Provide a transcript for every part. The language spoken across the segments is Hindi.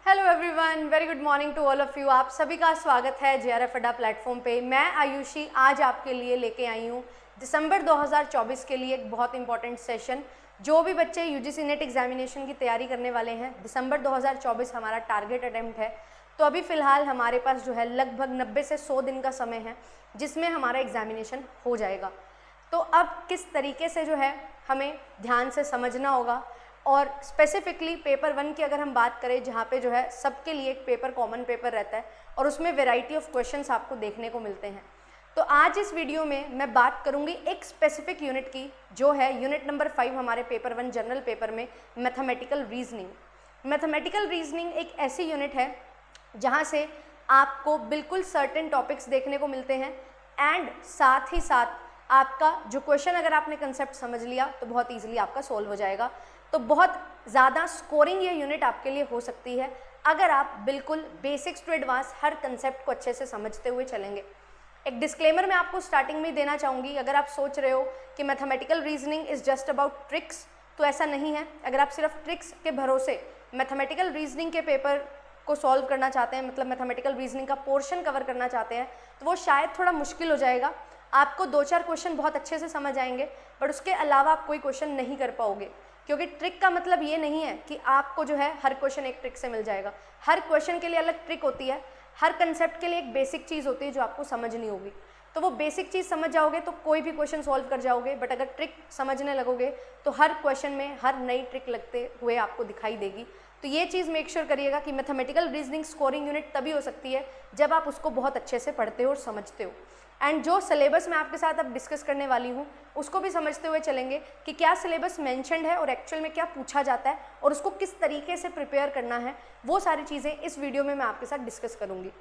Hello everyone, very good morning to all of you. आप सभी का स्वागत है जेआरएफ अड्डा प्लेटफॉर्म पे। मैं आयुषी आज आपके लिए लेके आई हूँ दिसंबर 2024 के लिए एक बहुत इंपॉर्टेंट सेशन। जो भी बच्चे यूजीसी नेट एग्जामिनेशन की तैयारी करने वाले हैं, दिसंबर 2024 हमारा टारगेट अटेम्प्ट है। तो अभी फ़िलहाल हमारे पास जो है लगभग 90 से 100 दिन का समय है जिसमें हमारा एग्जामिनेशन हो जाएगा। तो अब किस तरीके से जो है हमें ध्यान से समझना होगा, और स्पेसिफिकली पेपर 1 की अगर हम बात करें, जहाँ पे जो है सबके लिए एक पेपर कॉमन पेपर रहता है और उसमें वैरायटी ऑफ क्वेश्चंस आपको देखने को मिलते हैं। तो आज इस वीडियो में मैं बात करूँगी एक स्पेसिफिक यूनिट की, जो है यूनिट नंबर 5 हमारे पेपर 1 जनरल पेपर में, मैथमेटिकल रीजनिंग। मैथमेटिकल रीजनिंग एक ऐसी यूनिट है जहाँ से आपको बिल्कुल सर्टेन टॉपिक्स देखने को मिलते हैं एंड साथ ही साथ आपका जो क्वेश्चन अगर आपने कंसेप्ट समझ लिया तो बहुत ईजिली आपका सोल्व हो जाएगा। तो बहुत ज़्यादा स्कोरिंग ये यूनिट आपके लिए हो सकती है अगर आप बिल्कुल बेसिक्स टू एडवांस हर कंसेप्ट को अच्छे से समझते हुए चलेंगे। एक डिस्क्लेमर मैं आपको स्टार्टिंग में ही देना चाहूँगी। अगर आप सोच रहे हो कि mathematical reasoning is just about tricks, तो ऐसा नहीं है। अगर आप सिर्फ ट्रिक्स के भरोसे मैथमेटिकल रीजनिंग के पेपर को सॉल्व करना चाहते हैं, मतलब मैथमेटिकल रीजनिंग का पोर्शन कवर करना चाहते हैं, तो वो शायद थोड़ा मुश्किल हो जाएगा। आपको 2-4 क्वेश्चन बहुत अच्छे से समझ आएंगे, बट उसके अलावा आप कोई क्वेश्चन नहीं कर पाओगे, क्योंकि ट्रिक का मतलब ये नहीं है कि आपको जो है हर क्वेश्चन एक ट्रिक से मिल जाएगा। हर क्वेश्चन के लिए अलग ट्रिक होती है, हर कंसेप्ट के लिए एक बेसिक चीज़ होती है जो आपको समझनी होगी। तो वो बेसिक चीज़ समझ जाओगे तो कोई भी क्वेश्चन सॉल्व कर जाओगे, बट अगर ट्रिक समझने लगोगे तो हर क्वेश्चन में हर नई ट्रिक लगते हुए आपको दिखाई देगी। तो ये चीज़ मेक श्योर करिएगा कि मैथमेटिकल रीजनिंग स्कोरिंग यूनिट तभी हो सकती है जब आप उसको बहुत अच्छे से पढ़ते हो और समझते हो। एंड जो सिलेबस मैं आपके साथ अब डिस्कस करने वाली हूँ उसको भी समझते हुए चलेंगे कि क्या सिलेबस मेंशन्ड है और एक्चुअल में क्या पूछा जाता है और उसको किस तरीके से प्रिपेयर करना है। वो सारी चीज़ें इस वीडियो में मैं आपके साथ डिस्कस करूँगी।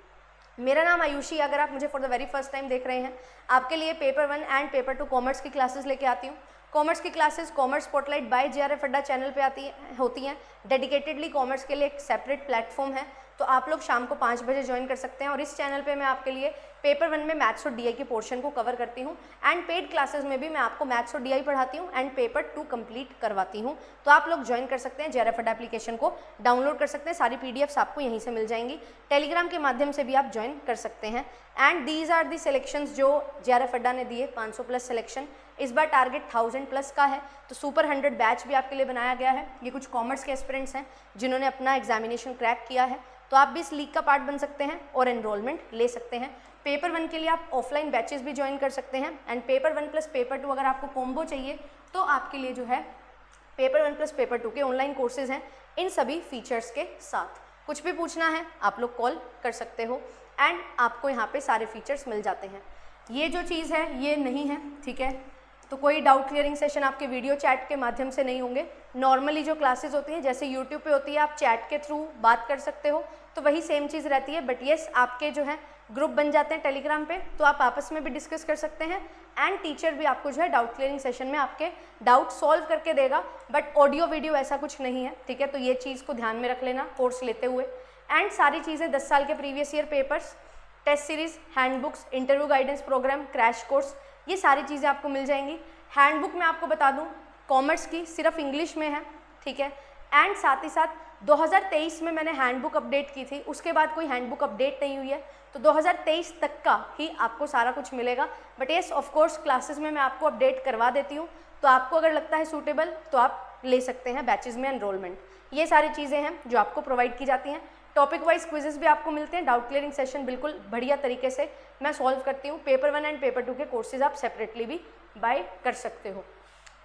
मेरा नाम आयुषी। अगर आप मुझे for the very first time देख रहे हैं, आपके लिए पेपर 1 एंड पेपर 2 कॉमर्स की क्लासेस लेके आती हूँ। कॉमर्स की classes commerce spotlight by JRF Adda channel पे होती हैं। डेडिकेटेडली कॉमर्स के लिए एक सेपरेट प्लेटफॉर्म है, तो आप लोग शाम को 5 बजे ज्वाइन कर सकते हैं। और इस चैनल पे मैं आपके लिए पेपर 1 में मैथ्स और डीआई के पोर्शन को कवर करती हूँ एंड पेड क्लासेस में भी मैं आपको मैथ्स और डीआई पढ़ाती हूँ एंड पेपर 2 कंप्लीट करवाती हूँ। तो आप लोग ज्वाइन कर सकते हैं, जेआरएफ अड्डा एप्लीकेशन को डाउनलोड कर सकते हैं। सारी पीडीएफ्स आपको यहीं से मिल जाएंगी। टेलीग्राम के माध्यम से भी आप ज्वाइन कर सकते हैं। And these are the selections जो जेआरएफ अड्डा ने दिए, 500 प्लस सिलेक्शन। इस बार टारगेट 1000 प्लस का है, तो सुपर 100 बैच भी आपके लिए बनाया गया है। ये कुछ कॉमर्स के एस्पिरेंट्स हैं जिन्होंने अपना एग्जामिनेशन क्रैक किया है, तो आप भी इस लीग का पार्ट बन सकते हैं और एनरोलमेंट ले सकते हैं। पेपर 1 के लिए आप ऑफलाइन बैचेस भी ज्वाइन कर सकते हैं एंड पेपर 1 प्लस पेपर 2 अगर आपको कॉम्बो चाहिए तो आपके लिए जो है पेपर 1 प्लस पेपर 2 के ऑनलाइन कोर्सेज हैं इन सभी फीचर्स के साथ। कुछ भी पूछना है आप लोग कॉल कर सकते हो एंड आपको यहाँ पे सारे फीचर्स मिल जाते हैं। ये जो चीज़ है ये नहीं है, ठीक है। तो कोई डाउट क्लियरिंग सेशन आपके वीडियो चैट के माध्यम से नहीं होंगे। नॉर्मली जो क्लासेस होती हैं जैसे यूट्यूब पे होती है, आप चैट के थ्रू बात कर सकते हो, तो वही सेम चीज़ रहती है। बट येस, आपके जो है ग्रुप बन जाते हैं टेलीग्राम पे, तो आप आपस में भी डिस्कस कर सकते हैं एंड टीचर भी आपको जो है डाउट क्लियरिंग सेशन में आपके डाउट सॉल्व करके देगा। बट ऑडियो वीडियो ऐसा कुछ नहीं है, ठीक है। तो ये चीज़ को ध्यान में रख लेना कोर्स लेते हुए। एंड सारी चीज़ें 10 साल के previous year papers, test series, handbooks, interview guidance programme, crash course, ये सारी चीज़ें आपको मिल जाएंगी। हैंडबुक में आपको बता दूं कॉमर्स की सिर्फ इंग्लिश में है, ठीक है। एंड साथ ही साथ 2023 में मैंने हैंडबुक अपडेट की थी, उसके बाद कोई हैंडबुक अपडेट नहीं हुई है, तो 2023 तक का ही आपको सारा कुछ मिलेगा। But yes, of course classes में मैं आपको अपडेट करवा देती हूँ, तो आपको अगर लगता है सूटेबल तो आप ले सकते हैं बैचेज में एनरोलमेंट। ये सारी चीज़ें हैं जो आपको प्रोवाइड की जाती हैं। टॉपिक वाइज क्विजेस भी आपको मिलते हैं। डाउट क्लियरिंग सेशन बिल्कुल बढ़िया तरीके से मैं सॉल्व करती हूँ। पेपर 1 एंड पेपर 2 के कोर्सेज आप सेपरेटली भी बाय कर सकते हो।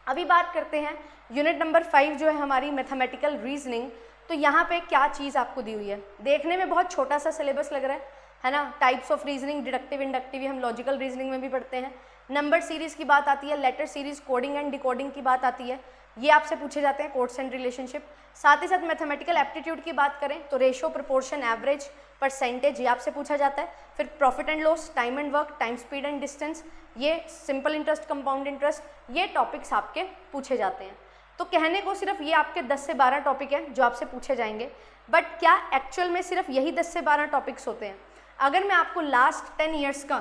अभी बात करते हैं यूनिट नंबर 5 जो है हमारी मैथमेटिकल रीजनिंग। तो यहाँ पे क्या चीज़ आपको दी हुई है, देखने में बहुत छोटा सा सिलेबस लग रहा है ना। Types of reasoning, deductive, inductive, हम लॉजिकल रीजनिंग में भी पढ़ते हैं। नंबर सीरीज की बात आती है, letter series, coding and decoding की बात आती है, ये आपसे पूछे जाते हैं, कोड्स एंड रिलेशनशिप। साथ ही साथ मैथमेटिकल एप्टीट्यूड की बात करें तो रेशो, प्रोपोर्शन, एवरेज, परसेंटेज, ये आपसे पूछा जाता है। फिर profit and loss, time and work, time speed and distance, ये सिंपल इंटरेस्ट, कंपाउंड इंटरेस्ट, ये टॉपिक्स आपके पूछे जाते हैं। तो कहने को सिर्फ ये आपके 10 से 12 टॉपिक हैं जो आपसे पूछे जाएंगे, बट क्या एक्चुअल में सिर्फ यही 10 से 12 टॉपिक्स होते हैं? अगर मैं आपको लास्ट 10 ईयर्स का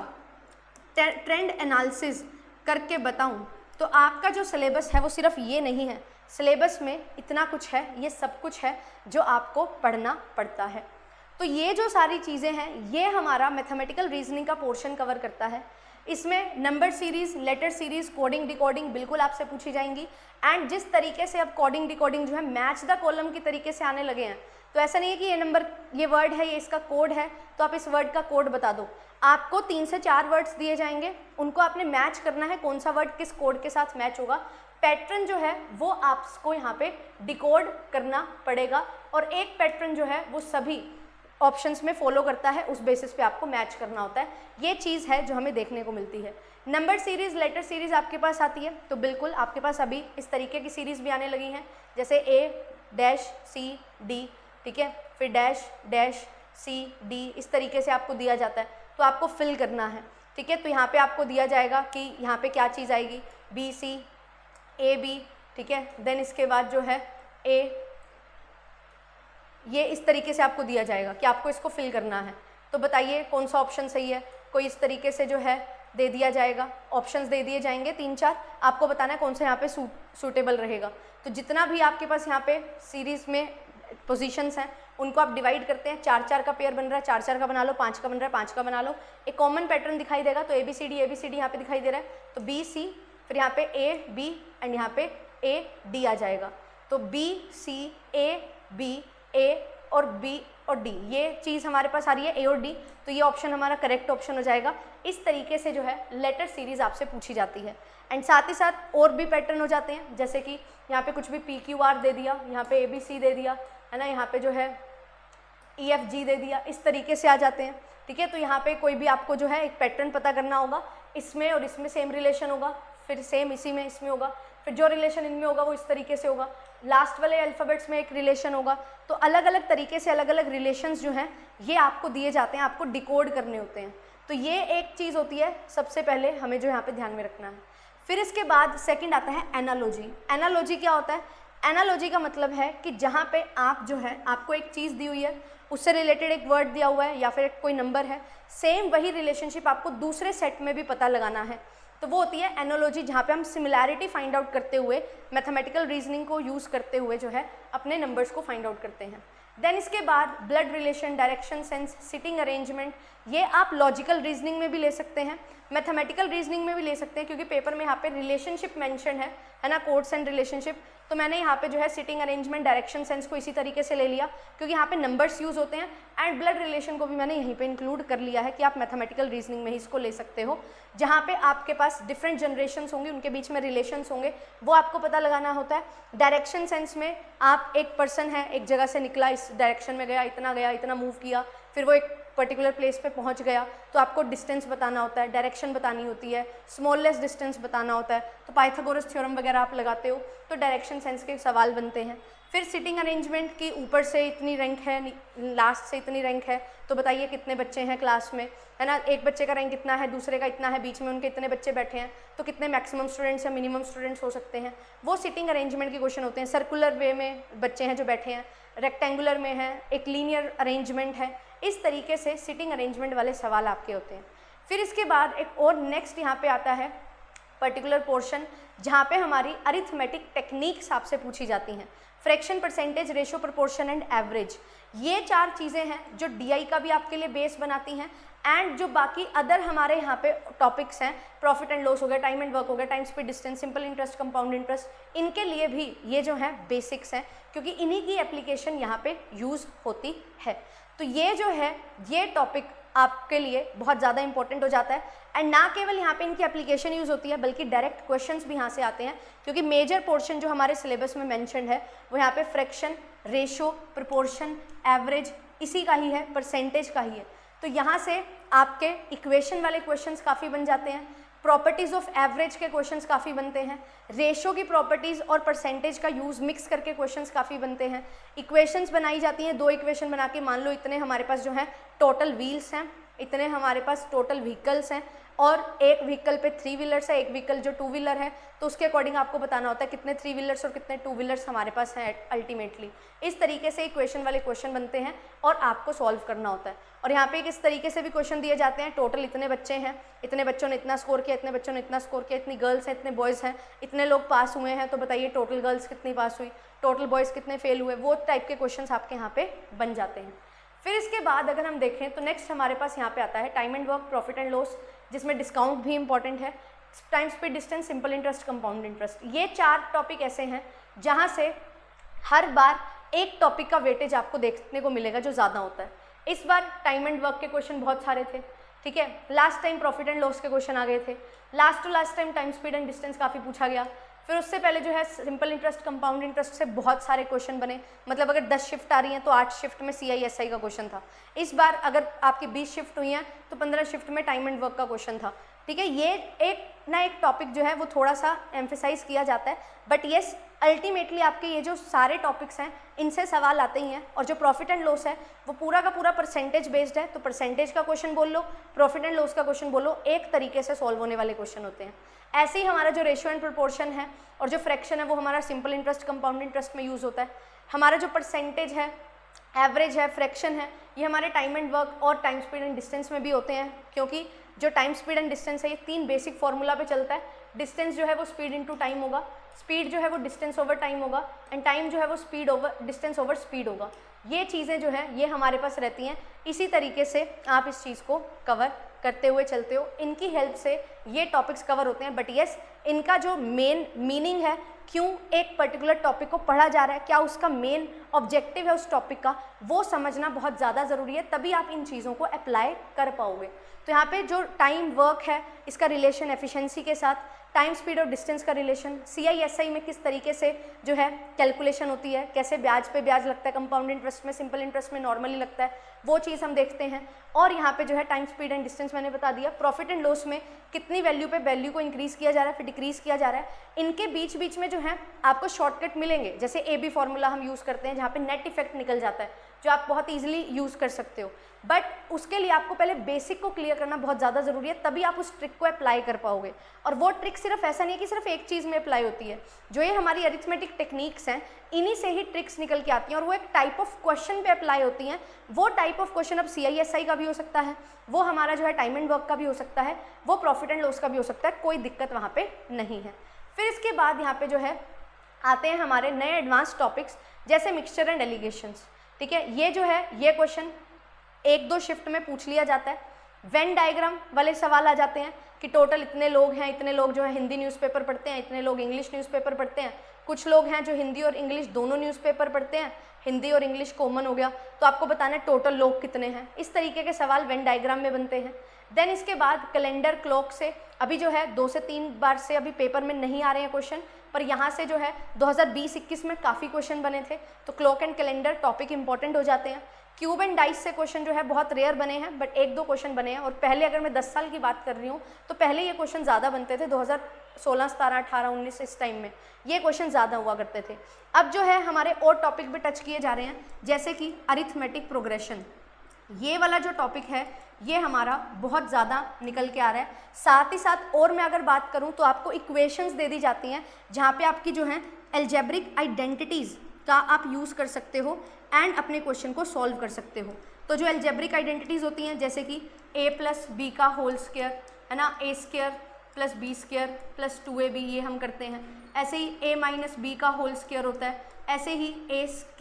ट्रेंड एनालिसिस करके बताऊं तो आपका जो सिलेबस है वो सिर्फ ये नहीं है। सिलेबस में इतना कुछ है, ये सब कुछ है जो आपको पढ़ना पड़ता है। तो ये जो सारी चीज़ें हैं ये हमारा मैथमेटिकल रीजनिंग का पोर्शन कवर करता है। इसमें number series, letter series, coding decoding बिल्कुल आपसे पूछी जाएंगी। एंड जिस तरीके से अब कोडिंग डिकोडिंग जो है मैच द कॉलम की तरीके से आने लगे हैं, तो ऐसा नहीं है कि ये नंबर, ये वर्ड है, ये इसका कोड है तो आप इस वर्ड का कोड बता दो। आपको 3 से 4 वर्ड्स दिए जाएंगे, उनको आपने मैच करना है, कौन सा वर्ड किस कोड के साथ मैच होगा। पैटर्न जो है वो आपको यहाँ पे डिकोड करना पड़ेगा और एक पैटर्न जो है वो सभी ऑप्शंस में फॉलो करता है, उस बेसिस पे आपको मैच करना होता है। ये चीज़ है जो हमें देखने को मिलती है। नंबर सीरीज़, लेटर सीरीज़ आपके पास आती है तो बिल्कुल आपके पास अभी इस तरीके की सीरीज़ भी आने लगी हैं, जैसे A-C-D, ठीक है, फिर डैश डैश C-D, इस तरीके से आपको दिया जाता है तो आपको फिल करना है, ठीक है। तो यहाँ पे आपको दिया जाएगा कि यहाँ पे क्या चीज़ आएगी, B-C-A-B, ठीक है। देन इसके बाद जो है A, ये इस तरीके से आपको दिया जाएगा कि आपको इसको फिल करना है। तो बताइए कौन सा ऑप्शन सही है। कोई इस तरीके से जो है दे दिया जाएगा, ऑप्शंस दे दिए जाएंगे 3-4, आपको बताना है कौन सा यहाँ पे सूटेबल रहेगा। तो जितना भी आपके पास यहाँ पे सीरीज़ में पोजीशंस हैं उनको आप डिवाइड करते हैं, 4-4 का पेयर बन रहा है, 4-4 का बना लो, 5 का बन रहा है, 5 का बना लो। एक कॉमन पैटर्न दिखाई देगा तो ABCD यहाँ पे दिखाई दे रहा है तो BC, फिर यहाँ पे A-B एंड यहाँ पे A-D आ जाएगा। तो B-C-A-B, A और B और D, ये चीज़ हमारे पास आ रही है A और D, तो ये ऑप्शन हमारा करेक्ट ऑप्शन हो जाएगा। इस तरीके से जो है लेटर सीरीज़ आपसे पूछी जाती है। एंड साथ ही साथ और भी पैटर्न हो जाते हैं, जैसे कि यहाँ पे कुछ भी PQR दे दिया, यहाँ पे ABC दे दिया है ना, यहाँ पे जो है EFG दे दिया, इस तरीके से आ जाते हैं, ठीक है। तो यहाँ पे कोई भी आपको जो है एक पैटर्न पता करना होगा, इसमें और इसमें सेम रिलेशन होगा, फिर सेम इसी में इसमें होगा, फिर जो रिलेशन इनमें होगा वो इस तरीके से होगा, लास्ट वाले अल्फ़ाबेट्स में एक रिलेशन होगा। तो अलग अलग तरीके से अलग अलग रिलेशंस जो हैं ये आपको दिए जाते हैं, आपको डिकोड करने होते हैं। तो ये एक चीज़ होती है सबसे पहले हमें जो यहाँ पे ध्यान में रखना है। फिर इसके बाद सेकंड आता है एनालॉजी। एनालॉजी क्या होता है? एनालॉजी का मतलब है कि जहाँ पे आप जो है, आपको एक चीज़ दी हुई है, उससे रिलेटेड एक वर्ड दिया हुआ है या फिर कोई नंबर है, सेम वही रिलेशनशिप आपको दूसरे सेट में भी पता लगाना है, तो वो होती है एनालॉजी, जहाँ पे हम सिमिलैरिटी फाइंड आउट करते हुए मैथमेटिकल रीजनिंग को यूज़ करते हुए जो है अपने नंबर्स को फाइंड आउट करते हैं। देन इसके बाद blood relation, direction sense, sitting arrangement, ये आप लॉजिकल रीजनिंग में भी ले सकते हैं, मैथमेटिकल रीजनिंग में भी ले सकते हैं, क्योंकि पेपर में यहाँ पे रिलेशनशिप मेंशन है ना, कोड्स एंड रिलेशनशिप। तो मैंने यहाँ पे जो है सिटिंग अरेंजमेंट, डायरेक्शन सेंस को इसी तरीके से ले लिया क्योंकि यहाँ पे नंबर्स यूज़ होते हैं, एंड ब्लड रिलेशन को भी मैंने यहीं पे इंक्लूड कर लिया है कि आप मैथमेटिकल रीजनिंग में ही इसको ले सकते हो, जहाँ पे आपके पास डिफरेंट जनरेशन्स होंगे, उनके बीच में रिलेशंस होंगे, वो आपको पता लगाना होता है। डायरेक्शन सेंस में आप एक पर्सन है, एक जगह से निकला, इस डायरेक्शन में गया, इतना मूव किया, फिर वो एक पर्टिकुलर प्लेस पे पहुंच गया, तो आपको डिस्टेंस बताना होता है, डायरेक्शन बतानी होती है, स्मॉलेस्ट डिस्टेंस बताना होता है। तो पाइथागोरस थ्योरम वगैरह आप लगाते हो तो डायरेक्शन सेंस के सवाल बनते हैं। फिर सिटिंग अरेंजमेंट की ऊपर से इतनी रैंक है, लास्ट से इतनी रैंक है, तो बताइए कितने बच्चे हैं क्लास में, है ना, एक बच्चे का रैंक इतना है, दूसरे का इतना है, बीच में उनके इतने बच्चे बैठे हैं, तो कितने मैक्सिमम स्टूडेंट्स या मिनिमम स्टूडेंट्स हो सकते हैं, वो सिटिंग अरेंजमेंट के क्वेश्चन होते हैं। सर्कुलर वे में बच्चे हैं जो बैठे हैं, रेक्टेंगुलर में है, एक लीनियर अरेंजमेंट है, इस तरीके से सिटिंग अरेंजमेंट वाले सवाल आपके होते हैं। फिर इसके बाद एक और नेक्स्ट यहाँ पे आता है पर्टिकुलर पोर्शन, जहाँ पे हमारी अरिथमेटिक टेक्निक्स आपसे पूछी जाती हैं, fraction, percentage, ratio, proportion and average. ये 4 चीज़ें हैं जो DI का भी आपके लिए बेस बनाती हैं, एंड जो बाकी अदर हमारे यहाँ पे टॉपिक्स हैं, प्रॉफिट एंड लॉस हो गया, टाइम एंड वर्क हो गया, time speed distance, simple interest, compound interest, इनके लिए भी ये जो है बेसिक्स हैं, क्योंकि इन्हीं की एप्लीकेशन यहाँ पे यूज़ होती है। तो ये जो है ये टॉपिक आपके लिए बहुत ज़्यादा इंपॉर्टेंट हो जाता है, एंड ना केवल यहाँ पे इनकी एप्लीकेशन यूज़ होती है बल्कि डायरेक्ट क्वेश्चंस भी यहाँ से आते हैं, क्योंकि मेजर पोर्शन जो हमारे सिलेबस में मेंशन्ड है वो यहाँ पे फ्रैक्शन, रेशो, प्रोपोर्शन, एवरेज इसी का ही है, परसेंटेज का ही है। तो यहाँ से आपके इक्वेशन वाले क्वेश्चंस काफ़ी बन जाते हैं, प्रॉपर्टीज़ ऑफ एवरेज के क्वेश्चंस काफ़ी बनते हैं, रेशो की प्रॉपर्टीज़ और परसेंटेज का यूज़ मिक्स करके क्वेश्चंस काफ़ी बनते हैं, इक्वेशंस बनाई जाती हैं, 2 इक्वेशन बना के मान लो इतने हमारे पास जो है टोटल व्हील्स हैं, इतने हमारे पास टोटल व्हीकल्स हैं, और एक व्हीकल पे 3 व्हीलर्स है, एक व्हीकल जो 2 व्हीलर है, तो उसके अकॉर्डिंग आपको बताना होता है कितने 3 व्हीलर्स और कितने 2 व्हीलर्स हमारे पास हैं अल्टीमेटली। इस तरीके से इक्वेशन वाले क्वेश्चन बनते हैं और आपको सॉल्व करना होता है। और यहाँ पे इस तरीके से भी क्वेश्चन दिए जाते हैं, टोटल इतने बच्चे हैं, इतने बच्चों ने इतना स्कोर किया, इतने बच्चों ने इतना स्कोर किया, इतनी गर्ल्स हैं, इतने बॉयज़ हैं, इतने लोग पास हुए हैं, तो बताइए टोटल गर्ल्स कितनी पास हुई, टोटल बॉयज़ कितने फेल हुए। वो टाइप के क्वेश्चन आपके यहाँ पे बन जाते हैं। फिर इसके बाद अगर हम देखें तो नेक्स्ट हमारे पास यहाँ पे आता है time and work, profit and loss, जिसमें डिस्काउंट भी इंपॉर्टेंट है, time, speed, distance, simple interest, compound interest. ये 4 टॉपिक ऐसे हैं जहाँ से हर बार एक टॉपिक का वेटेज आपको देखने को मिलेगा जो ज़्यादा होता है। इस बार टाइम एंड वर्क के क्वेश्चन बहुत सारे थे, ठीक है। Last time profit and loss के क्वेश्चन आ गए थे। Last to last time time, speed and distance काफ़ी पूछा गया। फिर उससे पहले जो है सिंपल इंटरेस्ट, कंपाउंड इंटरेस्ट से बहुत सारे क्वेश्चन बने, मतलब अगर 10 शिफ्ट आ रही हैं तो 8 शिफ्ट में CISI का क्वेश्चन था। इस बार अगर आपकी 20 शिफ्ट हुई हैं तो 15 शिफ्ट में टाइम एंड वर्क का क्वेश्चन था, ठीक है। ये एक ना एक टॉपिक जो है वो थोड़ा सा एम्फेसाइज किया जाता है, बट येस अल्टीमेटली आपके ये जो सारे टॉपिक्स हैं इनसे सवाल आते ही हैं। और जो प्रॉफिट एंड लॉस है वो पूरा का पूरा परसेंटेज बेस्ड है, तो परसेंटेज का क्वेश्चन बोल लो, प्रॉफिट एंड लॉस का क्वेश्चन बोलो, एक तरीके से सॉल्व होने वाले क्वेश्चन होते हैं। ऐसे ही हमारा जो रेशियो एंड प्रोपोर्शन है और जो फ्रैक्शन है वो हमारा सिंपल इंटरेस्ट, कंपाउंड इंटरेस्ट में यूज़ होता है। हमारा जो परसेंटेज है, एवरेज है, फ्रैक्शन है, ये हमारे टाइम एंड वर्क और टाइम, स्पीड एंड डिस्टेंस में भी होते हैं, क्योंकि जो टाइम, स्पीड एंड डिस्टेंस है ये 3 बेसिक फॉर्मूला पे चलता है। डिस्टेंस जो है वो स्पीड इंटू टाइम होगा, स्पीड जो है वो डिस्टेंस ओवर टाइम होगा, एंड टाइम जो है वो speed over distance over speed होगा। ये चीज़ें जो है ये हमारे पास रहती हैं। इसी तरीके से आप इस चीज़ को कवर करते हुए चलते हो, इनकी हेल्प से ये टॉपिक्स कवर होते हैं। बट येस इनका जो मेन मीनिंग है, क्यों एक पर्टिकुलर टॉपिक को पढ़ा जा रहा है, क्या उसका मेन ऑब्जेक्टिव है उस टॉपिक का, वो समझना बहुत ज़्यादा ज़रूरी है, तभी आप इन चीज़ों को अप्लाई कर पाओगे। तो यहाँ पे जो टाइम वर्क है इसका रिलेशन एफिशिएंसी के साथ, टाइम, स्पीड और डिस्टेंस का रिलेशन, CISI में किस तरीके से जो है कैलकुलेशन होती है, कैसे ब्याज पे ब्याज लगता है, कंपाउंड इंटरेस्ट में, सिंपल इंटरेस्ट में नॉर्मली लगता है, वो चीज़ हम देखते हैं। और यहाँ पे जो है टाइम, स्पीड एंड डिस्टेंस मैंने बता दिया। प्रॉफिट एंड लॉस में कितनी वैल्यू पे वैल्यू को इंक्रीज़ किया जा रहा है, फिर डिक्रीज़ किया जा रहा है। इनके बीच बीच में जो है आपको शॉर्टकट मिलेंगे, जैसे AB फॉर्मूला हम यूज़ करते हैं जहाँ पे नेट इफेक्ट निकल जाता है, जो आप बहुत ईजिली यूज़ कर सकते हो। बट उसके लिए आपको पहले बेसिक को क्लियर करना बहुत ज़्यादा ज़रूरी है, तभी आप उस ट्रिक को अप्लाई कर पाओगे। और वो ट्रिक सिर्फ ऐसा नहीं है कि सिर्फ एक चीज़ में अप्लाई होती है, जो ये हमारी अरिथमेटिक टेक्निक्स हैं इन्हीं से ही ट्रिक्स निकल के आती हैं, और वो एक टाइप ऑफ क्वेश्चन पे अप्लाई होती हैं। वो टाइप ऑफ क्वेश्चन अब CISI का भी हो सकता है, वो हमारा जो है टाइम एंड वर्क का भी हो सकता है, वो प्रॉफिट एंड लॉस का भी हो सकता है, कोई दिक्कत वहाँ पे नहीं है। फिर इसके बाद यहाँ पे जो है आते हैं हमारे नए एडवांस टॉपिक्स, जैसे मिक्सचर एंड एलिगेशंस, ठीक है। ये जो है ये क्वेश्चन 1-2 शिफ्ट में पूछ लिया जाता है। वेन डायग्राम वाले सवाल आ जाते हैं कि टोटल इतने लोग हैं, इतने लोग जो है हिंदी न्यूज़पेपर पढ़ते हैं, इतने लोग इंग्लिश न्यूज़पेपर पढ़ते हैं, कुछ लोग हैं जो हिंदी और इंग्लिश दोनों न्यूज़पेपर पढ़ते हैं, हिंदी और इंग्लिश कॉमन हो गया, तो आपको बताना है टोटल लोग कितने हैं। इस तरीके के सवाल वेन डायग्राम में बनते हैं। देन इसके बाद कैलेंडर, क्लॉक से अभी जो है 2 से 3 बार से अभी पेपर में नहीं आ रहे हैं क्वेश्चन, पर यहाँ से जो है 2020-21 में काफ़ी क्वेश्चन बने थे, तो clock and calendar topic important हो जाते हैं। क्यूब एंड डाइस से क्वेश्चन जो है बहुत रेयर बने हैं, बट 1-2 क्वेश्चन बने हैं। और पहले अगर मैं 10 साल की बात कर रही हूँ तो पहले ये क्वेश्चन ज़्यादा बनते थे, 2016, 17, 18, 19 इस टाइम में ये क्वेश्चन ज़्यादा हुआ करते थे। अब जो है हमारे और टॉपिक भी टच किए जा रहे हैं, जैसे कि अरिथमेटिक प्रोग्रेशन। ये वाला जो टॉपिक है ये हमारा बहुत ज़्यादा निकल के आ रहा है। साथ ही साथ और मैं अगर बात करूँ तो आपको इक्वेशंस दे दी जाती हैं, जहाँ पे आपकी जो है एल्जेब्रिक आइडेंटिटीज़ का आप यूज़ कर सकते हो एंड अपने क्वेश्चन को सॉल्व कर सकते हो। तो जो एल्जेब्रिक आइडेंटिटीज़ होती हैं, जैसे कि a+b का होल स्क्वायर है ना, a² + b² + 2ab, ये हम करते हैं। ऐसे ही a-b का होल स्क्वायर होता है, ऐसे ही a² -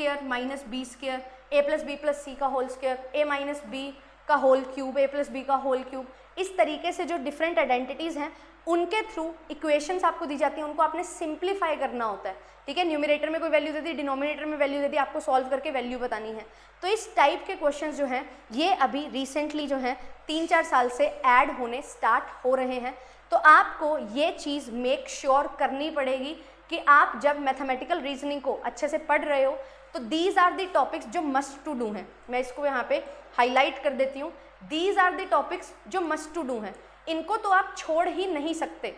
b², a + b + c का होल स्क्वायर, a-b का होल क्यूब, a + b का होल क्यूब। इस तरीके से जो डिफरेंट आइडेंटिटीज़ हैं उनके थ्रू इक्वेशंस आपको दी जाती हैं, उनको आपने सिंप्लीफाई करना होता है, ठीक है। न्यूमरेटर में कोई वैल्यू दे दी, डिनोमिनेटर में वैल्यू दे दी, आपको सॉल्व करके वैल्यू बतानी है। तो इस टाइप के क्वेश्चंस जो हैं ये अभी रिसेंटली जो है 3-4 साल से ऐड होने स्टार्ट हो रहे हैं। तो आपको ये चीज़ मेक श्योर करनी पड़ेगी कि आप जब मैथमेटिकल रीजनिंग को अच्छे से पढ़ रहे हो तो दीज आर दी टॉपिक्स जो मस्ट टू डू हैं। मैं इसको यहाँ पे हाईलाइट कर देती हूँ, दीज आर दी टॉपिक्स जो मस्ट टू डू हैं, इनको तो आप छोड़ ही नहीं सकते,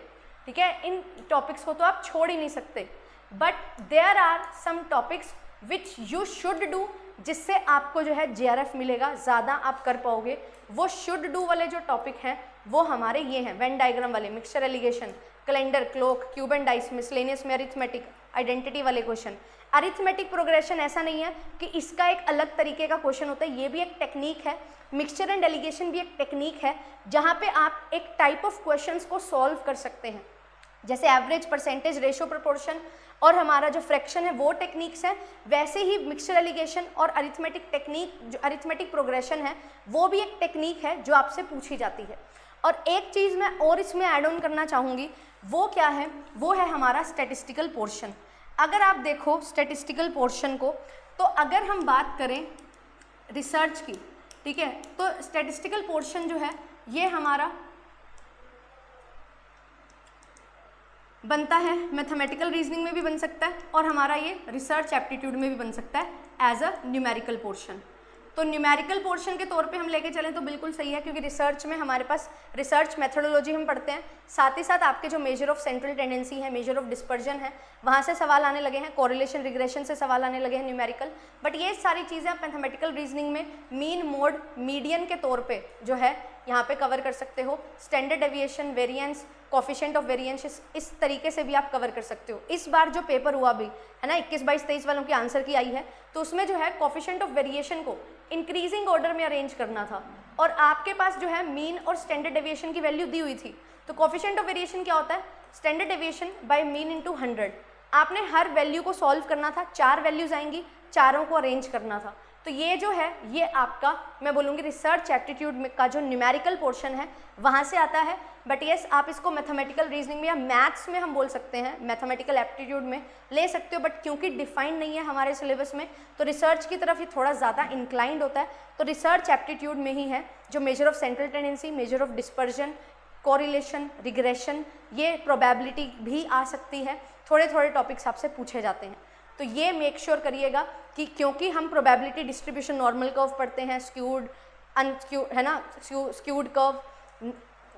ठीक है। इन टॉपिक्स को तो आप छोड़ ही नहीं सकते। But there are some topics which you should do, जिससे आपको जो है JRF मिलेगा, ज़्यादा आप कर पाओगे, वो शुड डू वाले जो टॉपिक हैं वो हमारे ये हैं, वेन डायग्राम वाले, mixture allegation, calendar, clock, cube and dice, miscellaneous में अरिथमेटिक, आइडेंटिटी वाले क्वेश्चन। अरिथमेटिक प्रोग्रेशन ऐसा नहीं है कि इसका एक अलग तरीके का क्वेश्चन होता है, ये भी एक टेक्निक है। मिक्सचर एंड एलिगेशन भी एक टेक्निक है जहाँ पे आप एक टाइप ऑफ क्वेश्चंस को सॉल्व कर सकते हैं, जैसे एवरेज, परसेंटेज, रेशियो, प्रोपोर्शन और हमारा जो फ्रैक्शन है वो टेक्निक्स है। वैसे ही मिक्सचर एलिगेशन और अरिथमेटिक टेक्निक, जो अरिथमेटिक प्रोग्रेशन है वो भी एक टेक्निक है जो आपसे पूछी जाती है। और एक चीज़ मैं और इसमें ऐड ऑन करना चाहूँगी, वो क्या है, वो है हमारा स्टैटिस्टिकल पोर्शन। अगर आप देखो स्टैटिस्टिकल पोर्शन को, तो अगर हम बात करें रिसर्च की, ठीक है, तो स्टैटिस्टिकल पोर्शन जो है ये हमारा बनता है, मैथमेटिकल रीजनिंग में भी बन सकता है और हमारा ये रिसर्च एप्टीट्यूड में भी बन सकता है एज अ न्यूमेरिकल पोर्शन। तो न्यूमेरिकल पोर्शन के तौर पे हम लेके चलें तो बिल्कुल सही है, क्योंकि रिसर्च में हमारे पास रिसर्च मेथोडोलॉजी हम पढ़ते हैं, साथ ही साथ आपके जो मेजर ऑफ सेंट्रल टेंडेंसी है, मेजर ऑफ डिस्पर्जन है, वहाँ से सवाल आने लगे हैं, कोरिलेशन रिग्रेशन से सवाल आने लगे हैं न्यूमेरिकल। बट ये सारी चीज़ें आप मैथमेटिकल रीजनिंग में मीन, मोड, मीडियन के तौर पर जो है यहाँ पे कवर कर सकते हो। Standard deviation, variance, coefficient of variance, इस तरीके से भी आप कवर कर सकते हो। इस बार जो पेपर हुआ भी है ना, 21, 22, 23 वालों की आंसर की आई है, तो उसमें जो है कोफिशिएंट ऑफ वेरिएशन को इंक्रीजिंग ऑर्डर में अरेंज करना था और आपके पास जो है मीन और स्टैंडर्ड डेविएशन की वैल्यू दी हुई थी। तो कोफिशिएंट ऑफ वेरिएशन क्या होता है, standard deviation by mean into 100। आपने हर वैल्यू को सॉल्व करना था, 4 वैल्यूज आएंगी, चारों को अरेंज करना था। तो ये जो है ये आपका, मैं बोलूँगी रिसर्च एप्टीट्यूड में का जो न्यूमेरिकल पोर्शन है वहाँ से आता है। बट येस, आप इसको मैथमेटिकल रीजनिंग में या मैथ्स में हम बोल सकते हैं, मैथमेटिकल एप्टीट्यूड में ले सकते हो, बट क्योंकि डिफाइंड नहीं है हमारे सिलेबस में तो रिसर्च की तरफ ही थोड़ा ज़्यादा इंक्लाइंड होता है। तो रिसर्च एप्टीट्यूड में ही है जो measure of central tendency, measure of dispersion, correlation, regression, ये प्रोबेबिलिटी भी आ सकती है, थोड़े थोड़े टॉपिक्स आपसे पूछे जाते हैं। तो ये मेक श्योर करिएगा कि क्योंकि हम प्रोबेबिलिटी डिस्ट्रीब्यूशन, नॉर्मल कर्व पढ़ते हैं, स्क्यूड, अनस्क्यूड है ना, skewed curve,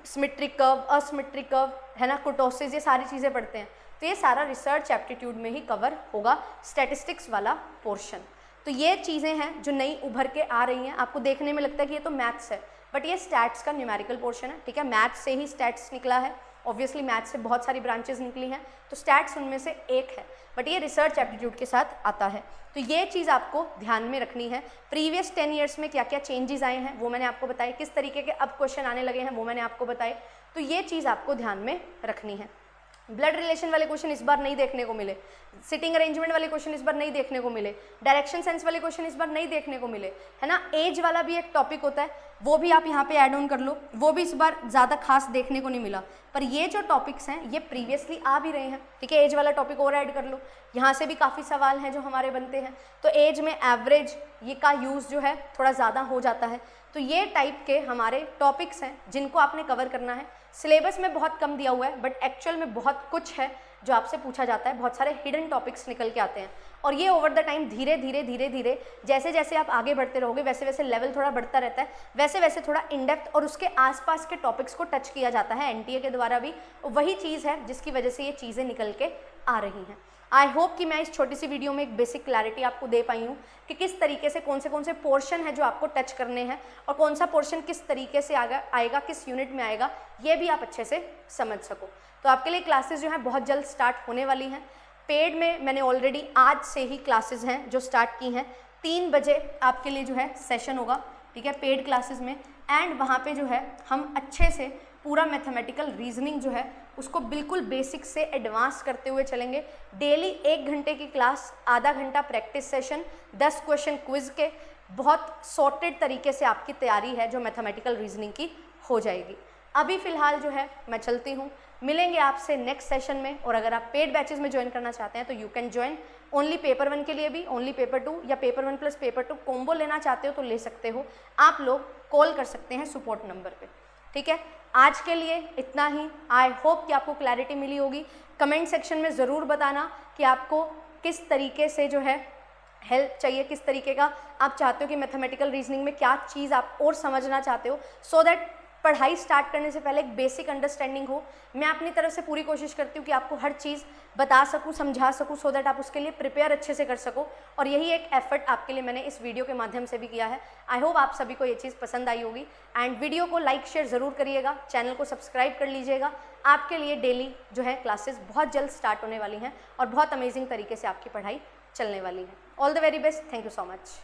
symmetric curve, asymmetric curve है ना, कुर्टोसिस, ये सारी चीज़ें पढ़ते हैं। तो ये सारा रिसर्च एप्टीट्यूड में ही कवर होगा, स्टैटिस्टिक्स वाला पोर्शन। तो ये चीज़ें हैं जो नई उभर के आ रही हैं। आपको देखने में लगता है कि ये तो मैथ्स है, बट ये स्टैट्स का न्यूमेरिकल पोर्शन है, ठीक है। मैथ्स से ही स्टैट्स निकला है, ऑब्वियसली मैथ्स से बहुत सारी ब्रांचेस निकली हैं, तो स्टैट्स उनमें से एक है, बट ये रिसर्च एप्टीट्यूड के साथ आता है। तो ये चीज़ आपको ध्यान में रखनी है। प्रीवियस 10 ईयर्स में क्या क्या चेंजेस आए हैं वो मैंने आपको बताया, किस तरीके के अब क्वेश्चन आने लगे हैं वो मैंने आपको बताए। तो ये चीज़ आपको ध्यान में रखनी है। ब्लड रिलेशन वाले क्वेश्चन इस बार नहीं देखने को मिले, सिटिंग अरेंजमेंट वाले क्वेश्चन इस बार नहीं देखने को मिले, डायरेक्शन सेंस वाले क्वेश्चन इस बार नहीं देखने को मिले, है ना। एज वाला भी एक टॉपिक होता है, वो भी आप यहाँ पे ऐड ऑन कर लो, वो भी इस बार ज़्यादा खास देखने को नहीं मिला। पर ये जो टॉपिक्स हैं ये प्रीवियसली आ भी रहे हैं, ठीक है। एज वाला टॉपिक और ऐड कर लो, यहाँ से भी काफ़ी सवाल हैं जो हमारे बनते हैं। तो एज में एवरेज ये का यूज़ जो है थोड़ा ज़्यादा हो जाता है। तो ये टाइप के हमारे टॉपिक्स हैं जिनको आपने कवर करना है। सिलेबस में बहुत कम दिया हुआ है, बट एक्चुअल में बहुत कुछ है जो आपसे पूछा जाता है, बहुत सारे हिडन टॉपिक्स निकल के आते हैं। और ये ओवर द टाइम धीरे धीरे जैसे जैसे आप आगे बढ़ते रहोगे वैसे वैसे लेवल थोड़ा बढ़ता रहता है, वैसे वैसे थोड़ा इन डेप्थ और उसके आसपास के टॉपिक्स को टच किया जाता है एनटीए के द्वारा भी। वही चीज़ है जिसकी वजह से ये चीज़ें निकल के आ रही हैं। आई होप कि मैं इस छोटी सी वीडियो में एक बेसिक क्लैरिटी आपको दे पाई हूँ कि किस तरीके से कौन से पोर्शन है जो आपको टच करने हैं और कौन सा पोर्शन किस तरीके से आएगा, किस यूनिट में आएगा, ये भी आप अच्छे से समझ सको। तो आपके लिए क्लासेस जो हैं बहुत जल्द स्टार्ट होने वाली हैं। पेड में मैंने ऑलरेडी आज से ही क्लासेस हैं जो स्टार्ट की हैं। 3 बजे आपके लिए जो है सेशन होगा, ठीक है, पेड क्लासेस में। एंड वहाँ पे जो है हम अच्छे से पूरा मैथमेटिकल रीजनिंग जो है उसको बिल्कुल बेसिक से एडवांस करते हुए चलेंगे। डेली 1 घंटे की क्लास, आधा घंटा प्रैक्टिस सेशन, 10 क्वेश्चन क्विज के, बहुत सॉर्टेड तरीके से आपकी तैयारी है जो मैथमेटिकल रीजनिंग की हो जाएगी। अभी फ़िलहाल जो है मैं चलती हूँ, मिलेंगे आपसे नेक्स्ट सेशन में। और अगर आप पेड बैचेस में ज्वाइन करना चाहते हैं तो you can join. Only paper 1 के लिए भी, ओनली पेपर 2 या पेपर 1 प्लस पेपर 2 कॉम्बो लेना चाहते हो तो ले सकते हो। आप लोग कॉल कर सकते हैं सपोर्ट नंबर पे, ठीक है। आज के लिए इतना ही। आई होप कि आपको क्लैरिटी मिली होगी। कमेंट सेक्शन में ज़रूर बताना कि आपको किस तरीके से जो है हेल्प चाहिए, किस तरीके का आप चाहते हो कि मैथमेटिकल रीजनिंग में क्या चीज़ आप और समझना चाहते हो, सो दैट पढ़ाई स्टार्ट करने से पहले एक बेसिक अंडरस्टैंडिंग हो। मैं अपनी तरफ से पूरी कोशिश करती हूँ कि आपको हर चीज़ बता सकूँ, समझा सकूँ, सो दैट आप उसके लिए प्रिपेयर अच्छे से कर सको, और यही एक एफर्ट आपके लिए मैंने इस वीडियो के माध्यम से भी किया है। आई होप आप सभी को ये चीज़ पसंद आई होगी, एंड वीडियो को लाइक शेयर ज़रूर करिएगा, चैनल को सब्सक्राइब कर लीजिएगा। आपके लिए डेली जो है क्लासेस बहुत जल्द स्टार्ट होने वाली हैं और बहुत अमेजिंग तरीके से आपकी पढ़ाई चलने वाली है। All the very best, thank you so much.